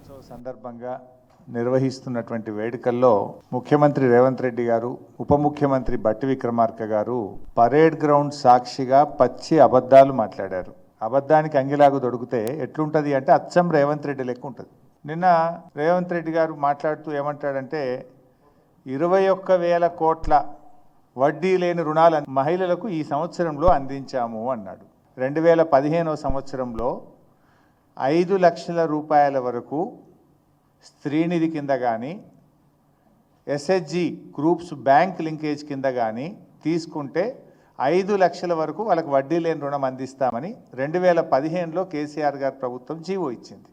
దినోత్సవ సందర్భంగా నిర్వహిస్తున్నటువంటి వేడుకల్లో ముఖ్యమంత్రి రేవంత్ రెడ్డి గారు, ఉప ముఖ్యమంత్రి బట్టి విక్రమార్క గారు పరేడ్ గ్రౌండ్ సాక్షిగా పచ్చి అబద్ధాలు మాట్లాడారు. అబద్ధానికి అంగిలాగు దొడికితే ఎట్లుంటది అంటే అచ్చం రేవంత్ రెడ్డి లెక్క ఉంటుంది. నిన్న రేవంత్ రెడ్డి గారు మాట్లాడుతూ ఏమంటాడంటే 21,000 కోట్ల వడ్డీ లేని రుణాలు మహిళలకు ఈ సంవత్సరంలో అందించాము అన్నాడు. 2015 సంవత్సరంలో 5 లక్షల రూపాయల వరకు స్త్రీనిధి కింద కానీ ఎస్హెచ్జి గ్రూప్స్ బ్యాంక్ లింకేజ్ కింద కానీ తీసుకుంటే 5 లక్షల వరకు వాళ్ళకు వడ్డీ లేని రుణం అందిస్తామని 2015లో కేసీఆర్ గారి ప్రభుత్వం జీవో ఇచ్చింది.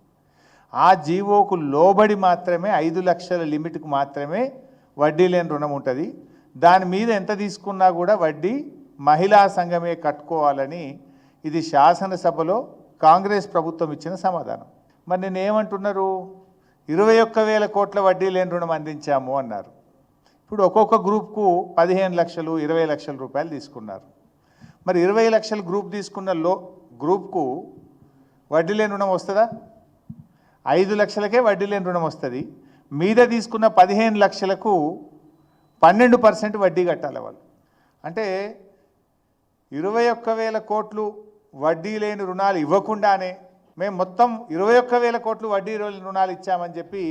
ఆ జీవోకు లోబడి మాత్రమే 5 లక్షల లిమిట్కు మాత్రమే వడ్డీ లేని రుణం ఉంటుంది. దాని మీద ఎంత తీసుకున్నా కూడా వడ్డీ మహిళా సంఘమే కట్టుకోవాలని ఇది శాసనసభలో కాంగ్రెస్ ప్రభుత్వం ఇచ్చిన సమాధానం. మరి నేనేమంటున్నారు, 21,000 కోట్ల వడ్డీ లేని రుణం అందించాము అన్నారు. ఇప్పుడు ఒక్కొక్క గ్రూప్కు 15 లక్షలు 20 లక్షల రూపాయలు తీసుకున్నారు. మరి 20 లక్షల గ్రూప్ తీసుకున్న గ్రూప్కు వడ్డీ లేని రుణం వస్తుందా? 5 లక్షలకే వడ్డీ లేని రుణం వస్తుంది. మీద తీసుకున్న 15 లక్షలకు 12% వడ్డీ కట్టాలి వాళ్ళు. అంటే 21,000 కోట్లు వడ్డీ లేని రుణాలు ఇవ్వకుండానే మేము మొత్తం 21,000 కోట్లు వడ్డీ రుణాలు ఇచ్చామని చెప్పి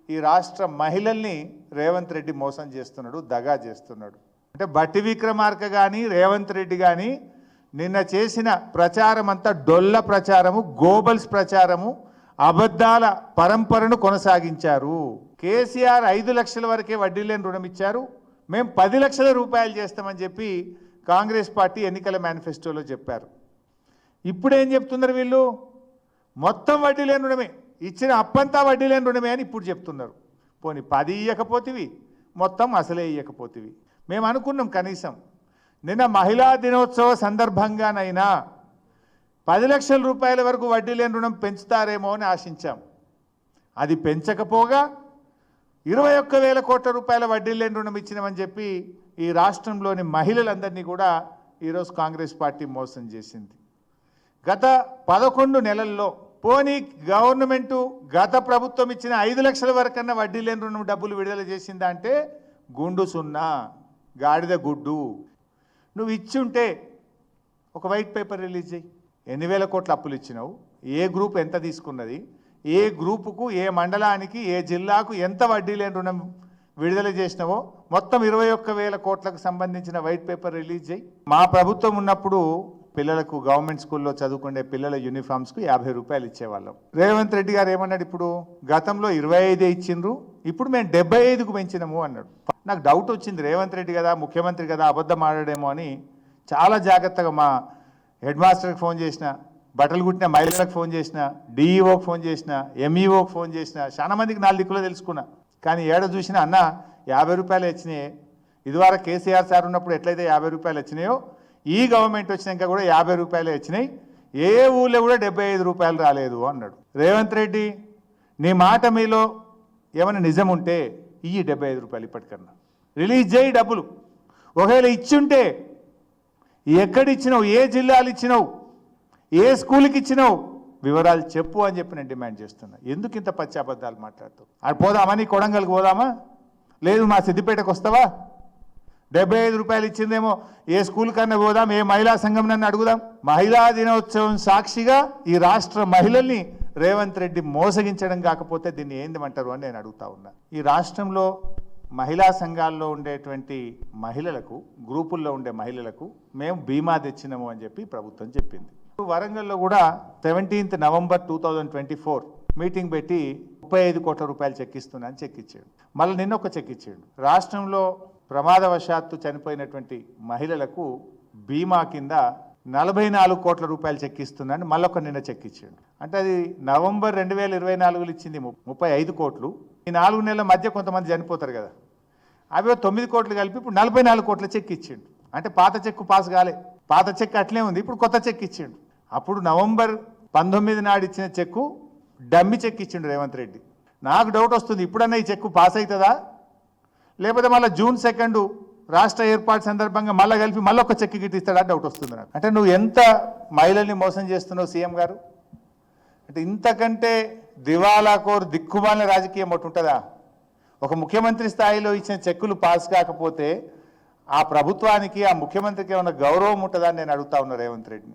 ఈ రాష్ట్ర మహిళల్ని రేవంత్ రెడ్డి మోసం చేస్తున్నాడు, దగా చేస్తున్నాడు. అంటే బట్టి విక్రమార్క కానీ రేవంత్ రెడ్డి కానీ నిన్న చేసిన ప్రచారం అంతా డొల్ల ప్రచారము, గోబల్స్ ప్రచారము, అబద్ధాల పరంపరను కొనసాగించారు. కేసీఆర్ 5 లక్షల వరకే వడ్డీ లేని రుణం ఇచ్చారు, మేము 10 లక్షల రూపాయలు చేస్తామని చెప్పి కాంగ్రెస్ పార్టీ ఎన్నికల మేనిఫెస్టోలో చెప్పారు. ఇప్పుడేం చెప్తున్నారు వీళ్ళు? మొత్తం వడ్డీ లేని రుణమే, ఇచ్చిన అప్పంతా వడ్డీ లేని రుణమే అని ఇప్పుడు చెప్తున్నారు. పోనీ 10 ఇవ్వకపోతేవి, మొత్తం అసలే ఇవ్వకపోతేవి. మేము అనుకున్నాం కనీసం నిన్న మహిళా దినోత్సవ సందర్భంగానైనా 10 లక్షల రూపాయల వరకు వడ్డీ లేని రుణం పెంచుతారేమో అని ఆశించాం. అది పెంచకపోగా 21,000 కోట్ల రూపాయల వడ్డీ లేని రుణం ఇచ్చినామని చెప్పి ఈ రాష్ట్రంలోని మహిళలందరినీ కూడా ఈరోజు కాంగ్రెస్ పార్టీ మోసం చేసింది. గత 11 నెలల్లో పోనీ గవర్నమెంటు గత ప్రభుత్వం ఇచ్చిన 5 లక్షల వరకన్నా వడ్డీ లేని రుణం డబ్బులు విడుదల చేసిందా అంటే గుండు సున్నా, గాడిద గుడ్డు. నువ్వు ఇచ్చుంటే ఒక వైట్ పేపర్ రిలీజ్ చేయి. ఎన్ని వేల కోట్ల అప్పులు ఇచ్చినావు, ఏ గ్రూప్ ఎంత తీసుకున్నది, ఏ గ్రూపుకు, ఏ మండలానికి, ఏ జిల్లాకు ఎంత వడ్డీ లేని రుణం విడుదల చేసినావో మొత్తం 21,000 కోట్లకు సంబంధించిన వైట్ పేపర్ రిలీజ్ చేయి. మా ప్రభుత్వం ఉన్నప్పుడు పిల్లలకు గవర్నమెంట్ స్కూల్లో చదువుకునే పిల్లల యూనిఫామ్స్కు 50 రూపాయలు ఇచ్చేవాళ్ళం. రేవంత్ రెడ్డి గారు ఏమన్నాడు, ఇప్పుడు గతంలో 25 ఇచ్చిండ్రు, ఇప్పుడు మేము 75కు పెంచినాము అన్నాడు. నాకు డౌట్ వచ్చింది, రేవంత్ రెడ్డి కదా ముఖ్యమంత్రి కదా అబద్ధం ఆడాడేమో అని చాలా జాగ్రత్తగా మా హెడ్ మాస్టర్కి ఫోన్ చేసిన, బట్టలు కుట్టిన మహిళలకు ఫోన్ చేసిన, డిఈఓకి ఫోన్ చేసిన, ఎంఈఓకి ఫోన్ చేసిన, చాలా మందికి 4 దిక్కులో తెలుసుకున్నా. కానీ ఏడ చూసినా అన్న 50 రూపాయలు వచ్చినాయి. ఇదివరకు కేసీఆర్ సార్ ఉన్నప్పుడు ఎట్లయితే 50 రూపాయలు వచ్చినాయో ఈ గవర్నమెంట్ వచ్చినాక కూడా 50 రూపాయలు వచ్చినాయి, ఏ ఊళ్ళో కూడా 75 రూపాయలు రాలేదు అన్నాడు. రేవంత్ రెడ్డి, నీ మాట మీలో ఏమైనా నిజం ఉంటే ఈ 75 రూపాయలు ఇప్పటికన్నా రిలీజ్ చేయి డబ్బులు. ఒకవేళ ఇచ్చుంటే ఎక్కడిచ్చినావు, ఏ జిల్లాలు ఇచ్చినావు, ఏ స్కూల్కి ఇచ్చినావు, వివరాలు చెప్పు అని చెప్పి నేను డిమాండ్ చేస్తున్నా. ఎందుకు ఇంత పచ్చి అబద్ధాలు మాట్లాడుతావు? అది పోదామా, నీ కొడంగల్కి పోదామా? లేదు మా సిద్దిపేటకు వస్తావా? 75 రూపాయలు ఇచ్చిందేమో, ఏ స్కూల్ కన్నా పోదాం, ఏ మహిళా సంఘం నన్ను అడుగుదాం. మహిళా దినోత్సవం సాక్షిగా ఈ రాష్ట్ర మహిళల్ని రేవంత్ రెడ్డి మోసగించడం కాకపోతే దీన్ని ఏందమంటారు అని నేను అడుగుతా ఉన్నా. ఈ రాష్ట్రంలో మహిళా సంఘాల్లో ఉండేటువంటి మహిళలకు, గ్రూపుల్లో ఉండే మహిళలకు మేము బీమా తెచ్చినాము అని చెప్పి ప్రభుత్వం చెప్పింది. వరంగల్లో కూడా 17th నవంబర్ 2024 మీటింగ్ పెట్టి 35 కోట్ల రూపాయలు చెక్కిస్తున్నా అని చెక్కిచ్చాడు. మళ్ళీ నిన్న ఒక చెక్కిచ్చాడు. రాష్ట్రంలో ప్రమాదవశాత్తు చనిపోయినటువంటి మహిళలకు బీమా కింద 44 కోట్ల రూపాయలు చెక్కిస్తున్నాను మళ్ళొక నిన్న చెక్కిచ్చాడు. అంటే అది నవంబర్ 2024లో ఇచ్చింది 35 కోట్లు. ఈ 4 నెలల మధ్య కొంతమంది చనిపోతారు కదా, అవి 9 కోట్లు కలిపి ఇప్పుడు 44 కోట్ల చెక్ ఇచ్చిండు. అంటే పాత చెక్కు పాస్ కాలే, పాత చెక్ అట్లే ఉంది, ఇప్పుడు కొత్త చెక్ ఇచ్చిండు. అప్పుడు నవంబర్ 19 నాడు ఇచ్చిన చెక్కు డమ్మి చెక్ ఇచ్చిండు రేవంత్ రెడ్డి. నాకు డౌట్ వస్తుంది, ఇప్పుడన్నా ఈ చెక్కు పాస్ అవుతుందా, లేకపోతే మళ్ళీ జూన్ 2 రాష్ట్ర ఏర్పాటు సందర్భంగా మళ్ళీ కలిపి మళ్ళీ ఒక చెక్ గిట్ ఇస్తాడా డౌట్ వస్తుంది నాకు. అంటే నువ్వు ఎంత మహిళల్ని మోసం చేస్తున్నావు సీఎం గారు? అంటే ఇంతకంటే దివాలాకోరు దిక్కుమాలిన రాజకీయం ఒకటి ఉంటుందా? ఒక ముఖ్యమంత్రి స్థాయిలో ఇచ్చిన చెక్కులు పాస్ కాకపోతే ఆ ప్రభుత్వానికి ఆ ముఖ్యమంత్రికి ఏమైనా గౌరవం ఉంటుందా అని నేను అడుగుతా ఉన్నా రేవంత్ రెడ్డిని.